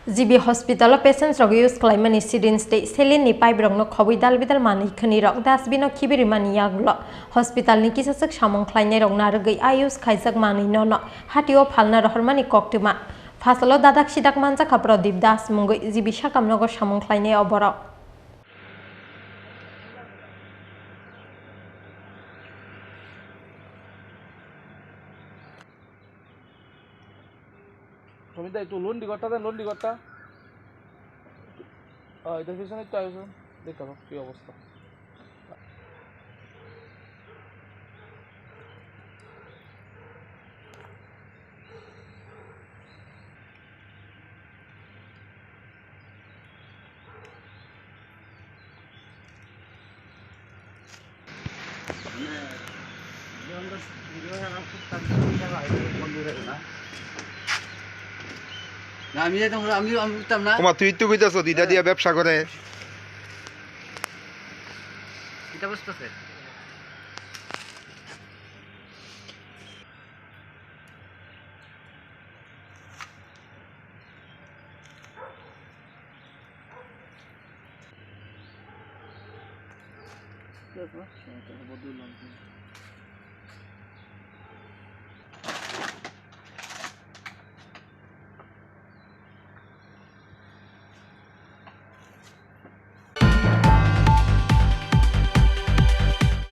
GB hospital patients রগ use খালাইমানি syringe দে সেলিননি pipe রংनो खबै दाल मानि खनि रग डास्टबिन खिबिरि मानि याग्ल हस्पिटालनि किसासक सामं ख्लाइनाय रग नारगै आयुष खाइजाक मानि न हाटिओ फालना रहरमानि कक्टमा फासलो दादाक सिदाक मानजाखा प्रदीप दास मुंगै जिबि साकामनगर सामं ख्लाइनाय अबराव সমিতা একটু লোন দিগরটা দেন লোন দিগরটা এটার পিছনে একটু আয়োজন দেখাবো কি অবস্থা তুই তো কইতাছ দিদা দিয়া ব্যবসা করে এটা বুঝতেছে